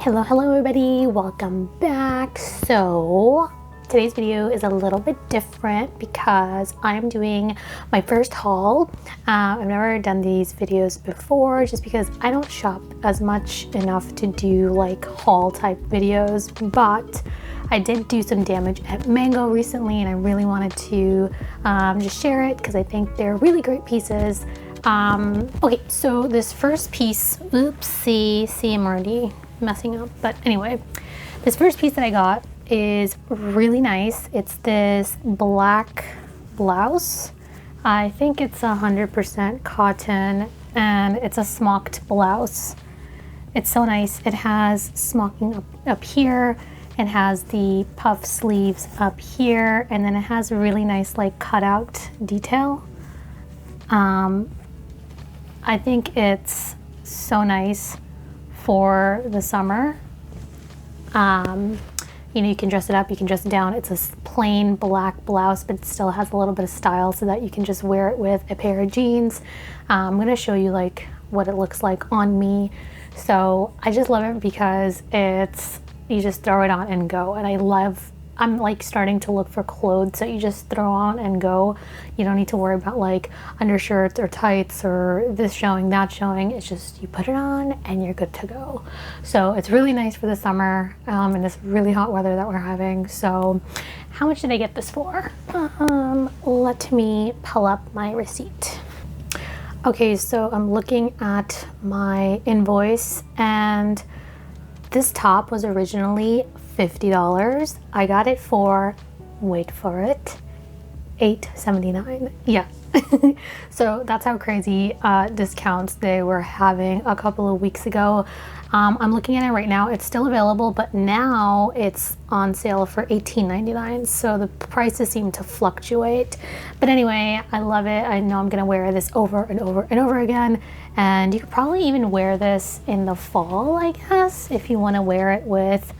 Hello everybody, welcome back. So today's video is a little bit different because I'm doing my first haul. I've never done these videos before just because I don't shop as much enough to do like haul type videos, but I did do some damage at Mango recently and I really wanted to just share it because I think they're really great pieces. Okay, so this first piece, oopsie, see, I'm already messing up, but anyway, this first piece that I got is really nice. It's this black blouse. I think it's 100% cotton and it's a smocked blouse. It's so nice. It has smocking up here. It has the puff sleeves up here, and then it has a really nice like cutout detail. I think it's so nice for the summer. You know, you can dress it up, you can dress it down. It's a plain black blouse, but it still has a little bit of style so that you can just wear it with a pair of jeans. I'm gonna show you like what it looks like on me. So I just love it because you just throw it on and go. And I'm like starting to look for clothes that you just throw on and go. You don't need to worry about like undershirts or tights or this showing, that showing. It's just you put it on and you're good to go. So it's really nice for the summer and this really hot weather that we're having. So how much did I get this for? Let me pull up my receipt. Okay, so I'm looking at my invoice and this top was originally $50. I got it for, wait for it, $8.79. Yeah. So that's how crazy discounts they were having a couple of weeks ago. I'm looking at it right now. It's still available, but now it's on sale for $18.99. So the prices seem to fluctuate. But anyway, I love it. I know I'm gonna wear this over and over and over again. And you could probably even wear this in the fall, I guess, if you wanna wear it with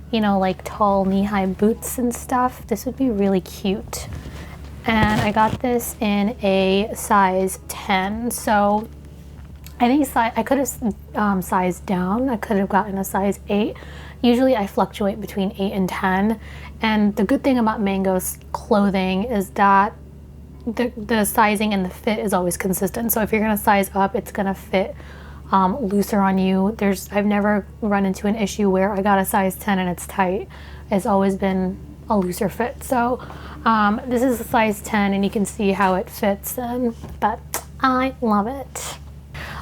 you know, like tall knee-high boots and stuff. This would be really cute. And I got this in a size 10. So I think I could have sized down. I could have gotten a size 8. Usually I fluctuate between 8 and 10. And the good thing about Mango's clothing is that the sizing and the fit is always consistent. So if you're gonna size up, it's gonna fit looser on you. I've never run into an issue where I got a size 10 and it's tight. It's always been a looser fit. So this is a size 10 and you can see how it fits in, but I love it.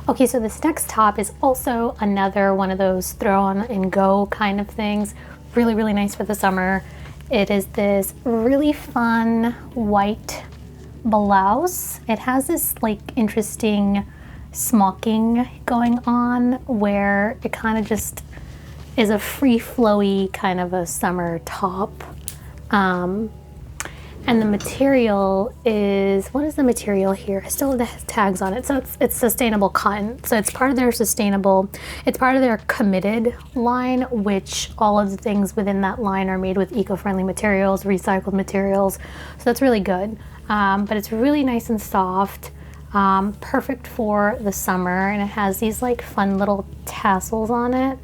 Okay, so this next top is also another one of those throw on and go kind of things. Really, really nice for the summer. It is this really fun white blouse. It has this like interesting smocking going on where it kind of just is a free flowy kind of a summer top. And the material is, what is the material here? It still has tags on it. So it's sustainable cotton. So it's part of their it's part of their committed line, which all of the things within that line are made with eco-friendly materials, recycled materials. So that's really good. But it's really nice and soft. Perfect for the summer, and it has these like fun little tassels on it.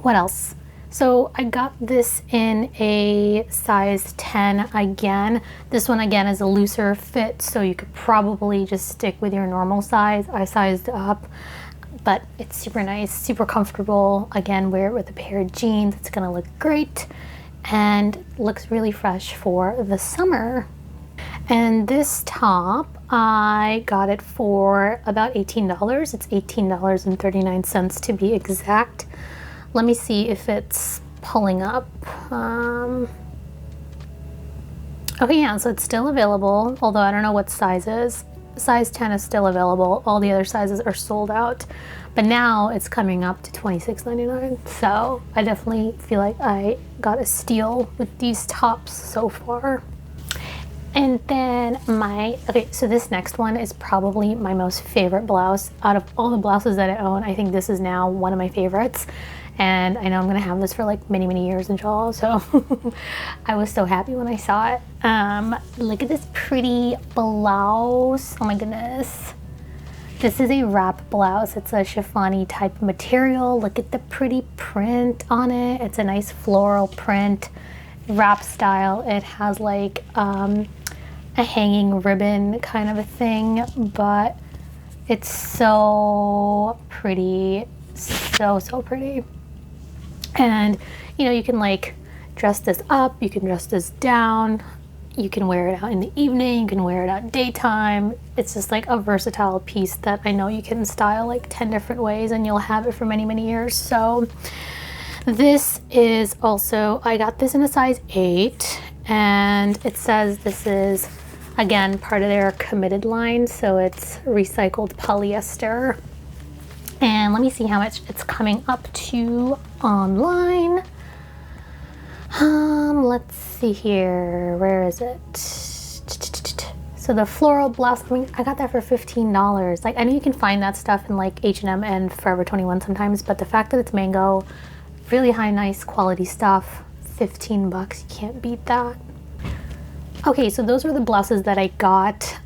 What else? So I got this in a size 10 again. This one again is a looser fit, so you could probably just stick with your normal size. I sized up, but it's super nice, super comfortable. Again, wear it with a pair of jeans. It's gonna look great and looks really fresh for the summer. And this top, I got it for about $18. It's $18.39 to be exact. Let me see if it's pulling up. Okay, yeah, so it's still available, although I don't know what size is. Size 10 is still available. All the other sizes are sold out. But now it's coming up to $26.99. So I definitely feel like I got a steal with these tops so far. And then okay, so this next one is probably my most favorite blouse. Out of all the blouses that I own, I think this is now one of my favorites. And I know I'm gonna have this for like many, many years in Jaw, so I was so happy when I saw it. Look at this pretty blouse. Oh my goodness. This is a wrap blouse. It's a chiffon-y type material. Look at the pretty print on it. It's a nice floral print, wrap style. It has like a hanging ribbon kind of a thing, but it's so pretty, so pretty. And you know, you can like dress this up, you can dress this down, you can wear it out in the evening, you can wear it out daytime. It's just like a versatile piece that I know you can style like 10 different ways and you'll have it for many years. So this is also, I got this in a size 8, and it says this is, again, part of their committed line, so it's recycled polyester. And let me see how much it's coming up to online. Let's see here, where is it? So the floral blouse, I got that for $15. Like, I know you can find that stuff in like H&M and Forever 21 sometimes, but the fact that it's mango, really high, nice quality stuff, 15 bucks, you can't beat that. Okay, so those were the blouses that I got.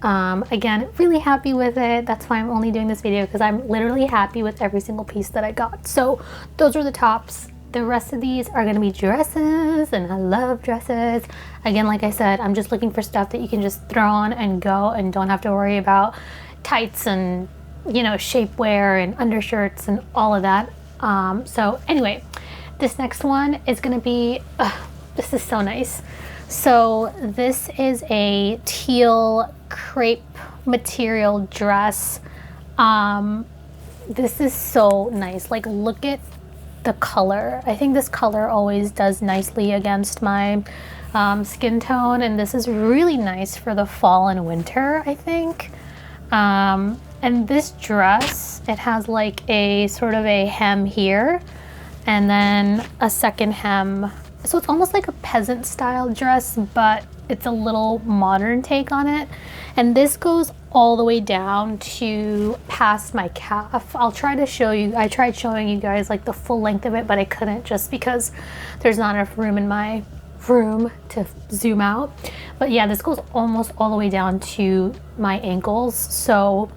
Again, really happy with it. That's why I'm only doing this video, because I'm literally happy with every single piece that I got. So those are the tops. The rest of these are gonna be dresses, and I love dresses. Again, like I said, I'm just looking for stuff that you can just throw on and go and don't have to worry about tights and, you know, shapewear and undershirts and all of that. So anyway, this next one is gonna be, this is so nice. So this is a teal crepe material dress. This is so nice. Like, look at the color. I think this color always does nicely against my skin tone, and this is really nice for the fall and winter, I think. And this dress, it has like a sort of a hem here and then a second hem. So it's almost like a peasant style dress, but it's a little modern take on it. And this goes all the way down to past my calf. I'll try to show you, I tried showing you guys like the full length of it, but I couldn't just because there's not enough room in my room to zoom out. But yeah, this goes almost all the way down to my ankles. So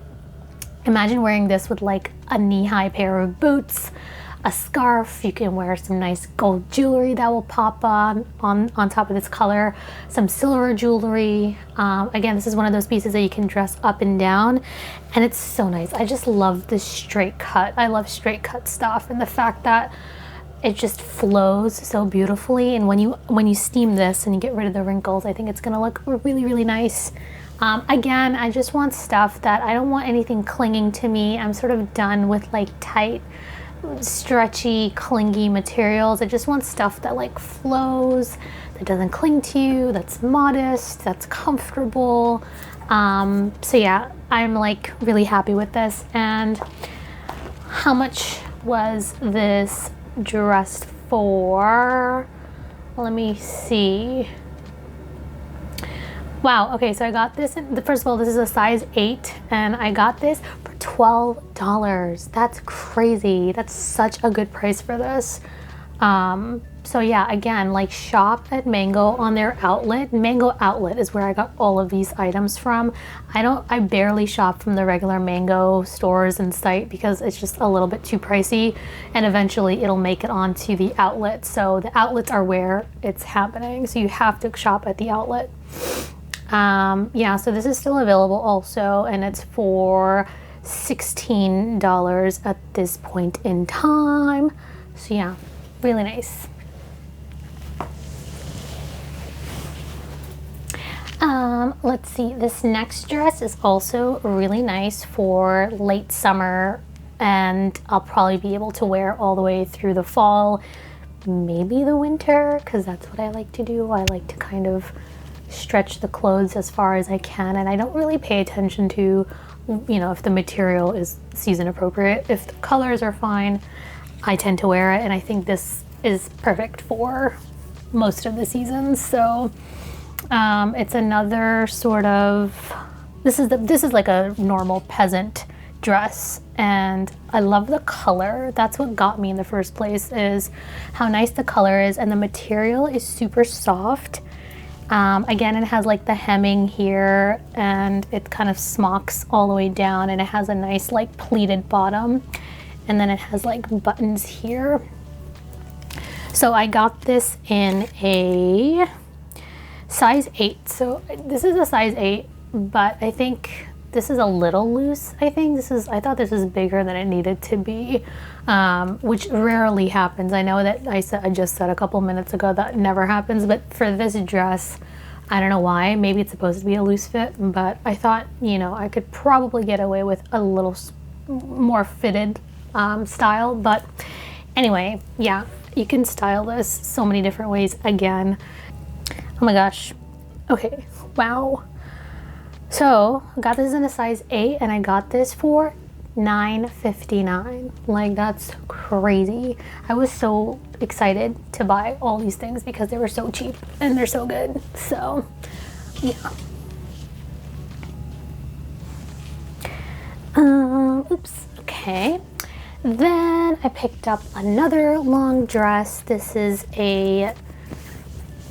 imagine wearing this with like a knee-high pair of boots, a scarf. You can wear some nice gold jewelry that will pop on top of this color, some silver jewelry. Again, this is one of those pieces that you can dress up and down, and it's so nice. I just love this straight cut. I love straight cut stuff, and the fact that it just flows so beautifully. And when you steam this and you get rid of the wrinkles, I think it's gonna look really nice. Again, I just want stuff that, I don't want anything clinging to me. I'm sort of done with like tight, stretchy, clingy materials. I just want stuff that like flows, that doesn't cling to you, that's modest, that's comfortable. So yeah, I'm like really happy with this. And how much was this dress for? Let me see. Wow, okay, so I got this first of all, this is a size 8, and I got this for $12. That's crazy. That's such a good price for this. So yeah, again, like, shop at Mango on their outlet. Mango outlet is where I got all of these items from. I barely shop from the regular Mango stores and site because it's just a little bit too pricey, and eventually it'll make it onto the outlet. So the outlets are where it's happening. So you have to shop at the outlet. Yeah, so this is still available also, and it's for $16 at this point in time. So yeah, really nice. Let's see, this next dress is also really nice for late summer, and I'll probably be able to wear all the way through the fall, maybe the winter, because that's what I like to do. I like to kind of stretch the clothes as far as I can, and I don't really pay attention to, you know, if the material is season appropriate. If the colors are fine, I tend to wear it, and I think this is perfect for most of the seasons. So it's another sort of, this is like a normal peasant dress, and I love the color. That's what got me in the first place, is how nice the color is, and the material is super soft. Again, it has like the hemming here, and it kind of smocks all the way down, and it has a nice like pleated bottom, and then it has like buttons here. So I got this in a size 8. So this is a size 8, but I think this is a little loose. I thought this was bigger than it needed to be, which rarely happens. I know that I just said a couple minutes ago that never happens, but for this dress, I don't know why. Maybe it's supposed to be a loose fit, but I thought, you know, I could probably get away with a little more fitted style. But anyway, yeah, you can style this so many different ways. Again, oh my gosh. Okay, wow. So I got this in a size 8, and I got this for $9.59. Like, that's crazy. I was so excited to buy all these things because they were so cheap and they're so good. So yeah. Oops. Okay. Then I picked up another long dress. This is a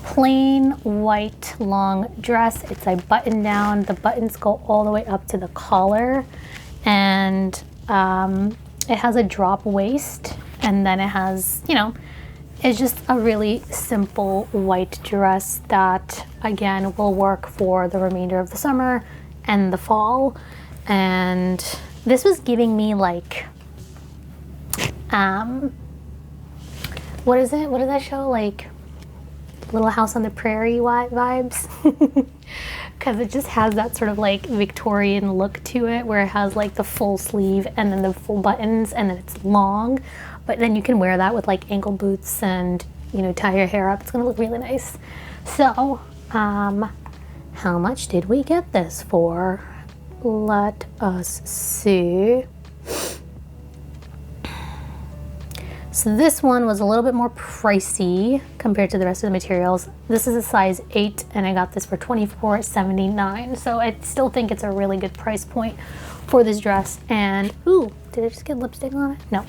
plain white long dress. It's a button down. The buttons go all the way up to the collar, and it has a drop waist, and then it has, you know, it's just a really simple white dress that again will work for the remainder of the summer and the fall. And this was giving me like what is it? What does that show? Like Little House on the Prairie vibes. Because it just has that sort of like Victorian look to it, where it has like the full sleeve and then the full buttons, and then it's long, but then you can wear that with like ankle boots and, you know, tie your hair up. It's gonna look really nice. So how much did we get this for? Let us see. So this one was a little bit more pricey compared to the rest of the materials. This is a size 8, and I got this for $24.79. So I still think it's a really good price point for this dress. And ooh, did I just get lipstick on it? No.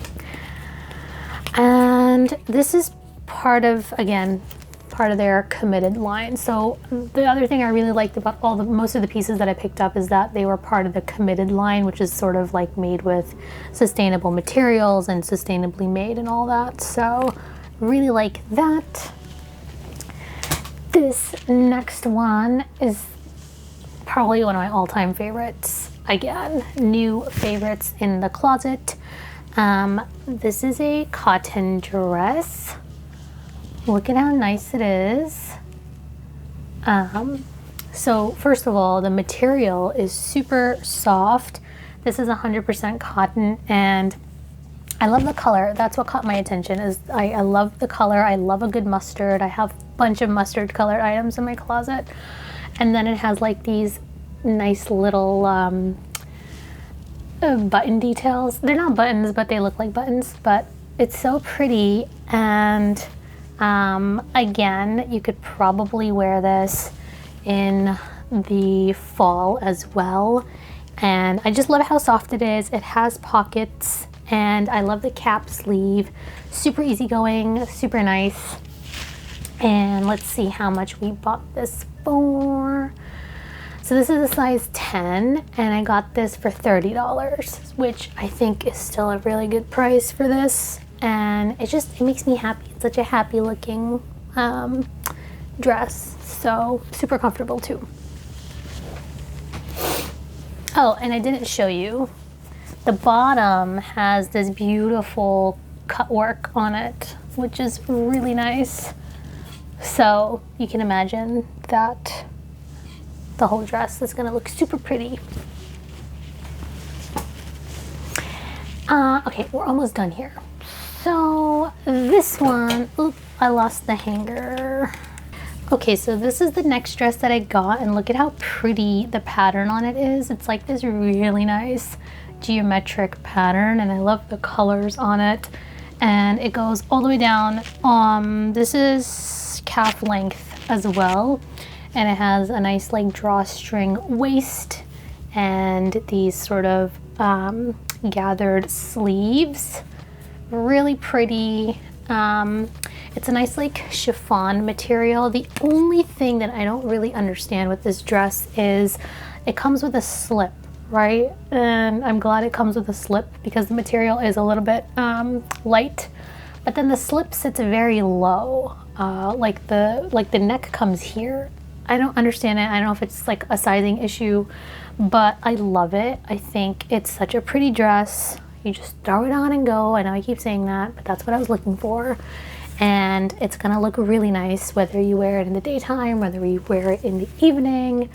And this is part of, again, part of their committed line. So the other thing I really liked about most of the pieces that I picked up is that they were part of the committed line, which is sort of like made with sustainable materials and sustainably made and all that. So really like that. This next one is probably one of my all-time favorites. Again, new favorites in the closet. This is a cotton dress. Look at how nice it is. So first of all, the material is super soft. This is 100% cotton, and I love the color. That's what caught my attention. Is I love the color. I love a good mustard. I have a bunch of mustard colored items in my closet. And then it has like these nice little button details. They're not buttons, but they look like buttons. But it's so pretty, and again, you could probably wear this in the fall as well. And I just love how soft it is. It has pockets, and I love the cap sleeve. Super easygoing, super nice. And let's see how much we bought this for. So this is a size 10, and I got this for $30, which I think is still a really good price for this. And it makes me happy. It's such a happy looking dress. So super comfortable too. Oh, and I didn't show you. The bottom has this beautiful cut work on it, which is really nice. So you can imagine that the whole dress is gonna look super pretty. Okay, we're almost done here. So this one, oop, I lost the hanger. Okay, so this is the next dress that I got, and look at how pretty the pattern on it is. It's like this really nice geometric pattern, and I love the colors on it. And it goes all the way down. This is calf length as well, and it has a nice like drawstring waist and these sort of gathered sleeves. Really pretty. It's a nice like chiffon material. The only thing that I don't really understand with this dress is it comes with a slip, right? And I'm glad it comes with a slip because the material is a little bit light, but then the slip sits very low. Like the neck comes here. I don't understand it. I don't know if it's like a sizing issue, but I love it. I think it's such a pretty dress. You just throw it on and go. I know I keep saying that, but that's what I was looking for. And it's gonna look really nice whether you wear it in the daytime, whether you wear it in the evening.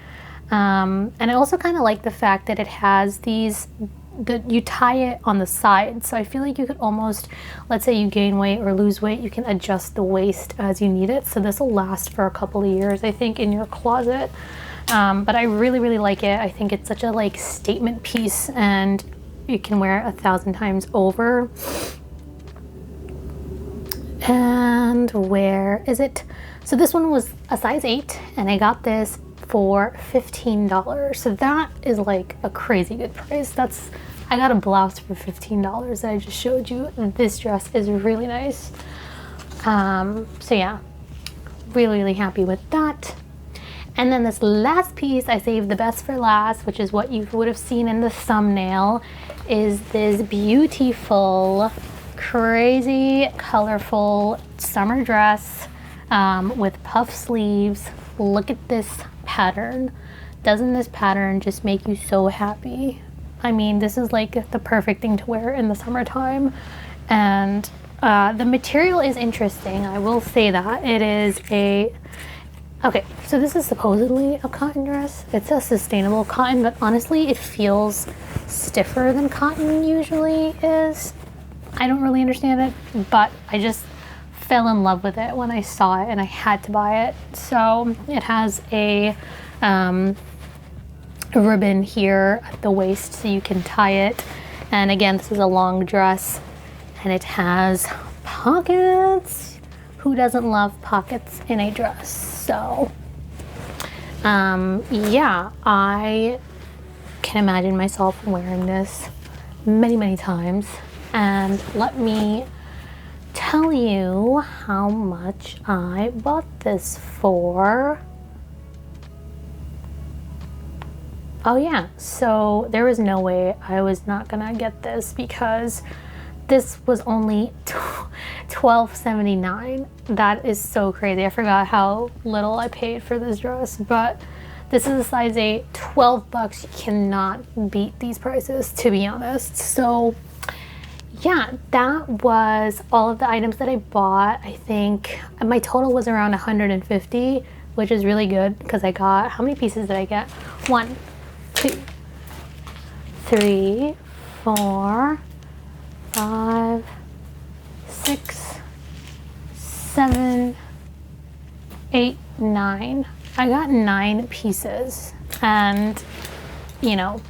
And I also kind of like the fact that it has these, you tie it on the side. So I feel like you could almost, let's say you gain weight or lose weight, you can adjust the waist as you need it. So this will last for a couple of years, I think, in your closet. But I really, really like it. I think it's such a like statement piece and you can wear it 1,000 times over. And where is it? So this one was a size 8 and I got this for $15. So that is like a crazy good price. I got a blouse for $15 that I just showed you. This dress is really nice. So yeah, really, really happy with that. And then this last piece, I saved the best for last, which is what you would have seen in the thumbnail, is this beautiful, crazy, colorful summer dress with puff sleeves. Look at this pattern. Doesn't this pattern just make you so happy? I mean, this is like the perfect thing to wear in the summertime. And the material is interesting. I will say that. It is okay, so this is supposedly a cotton dress. It's a sustainable cotton, but honestly, it feels stiffer than cotton usually is. I don't really understand it, but I just fell in love with it when I saw it and I had to buy it. So it has a ribbon here at the waist so you can tie it. And again, this is a long dress and it has pockets. Who doesn't love pockets in a dress? So yeah, I can imagine myself wearing this many, many times. And let me tell you how much I bought this for. Oh yeah, so there was no way I was not gonna get this because this was only $12.79. That is so crazy. I forgot how little I paid for this dress, but this is a size 8, 12 bucks. You cannot beat these prices, to be honest. So yeah, that was all of the items that I bought. I think my total was around 150, which is really good because I got, how many pieces did I get? 1, 2, 3, 4, 5, 6, 7, 8, 9. I got 9 pieces, and you know,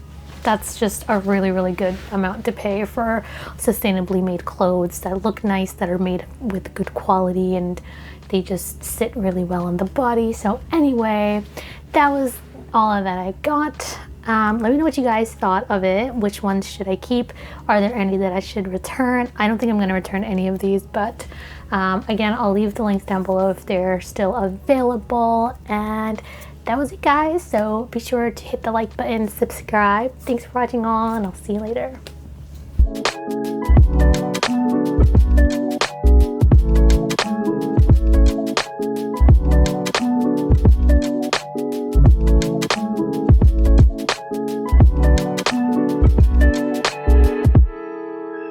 that's just a really, really good amount to pay for sustainably made clothes that look nice, that are made with good quality, and they just sit really well on the body. So anyway, that was all of that I got. Let me know what you guys thought of it. Which ones should I keep? Are there any that I should return? I don't think I'm going to return any of these, but again, I'll leave the links down below if they're still available. And that was it, guys. So be sure to hit the like button, subscribe. Thanks for watching all, and I'll see you later.